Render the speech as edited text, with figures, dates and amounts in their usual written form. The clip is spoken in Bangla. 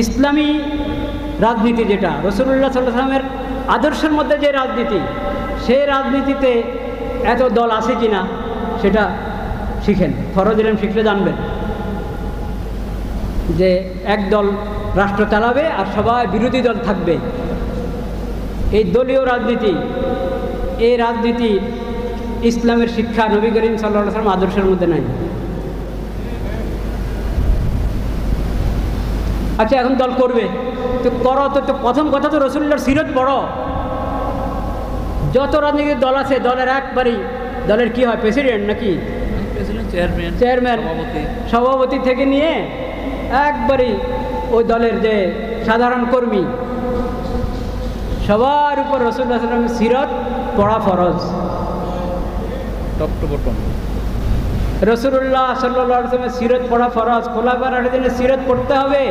ইসলামী রাজনীতি যেটা রাসূলুল্লাহ সাল্লাল্লাহু আলাইহি ওয়াসাল্লামের আদর্শের মধ্যে যে রাজনীতি, সেই রাজনীতিতে এত দল আছে কি না সেটা শিখেন। ফরজ ইলম শিখলে জানবেন যে এক দল রাষ্ট্র চালাবে আর সবাই বিরোধী দল থাকবে। এই দলীয় রাজনীতি, এই রাজনীতি ইসলামের শিক্ষা নবী করিম সাল্লাল্লাহু আলাইহি ওয়াসাল্লাম আদর্শের মধ্যে নাই। আচ্ছা, এখন দল করবে তো করো, তো প্রথম কথা তো রাসূলুল্লাহর সিরত পড়ো। যত রাজনৈতিক দল আছে দলের একবারই, দলের কি হয়, প্রেসিডেন্ট নাকি চেয়ারম্যান, সভাপতি থেকে নিয়ে একবারই ওই দলের যে সাধারণ কর্মী, সবার উপর রাসূলুল্লাহ সাল্লাল্লাহু আলাইহি ওয়াসাল্লামের সিরত পড়া ফরজ। টপ টু বটম রাসূলুল্লাহ সাল্লাল্লাহু আলাইহি ওয়াসাল্লামের সিরত পড়া ফরজ। খোলাফায়ে রাশিদিনের সিরত পড়তে হবে।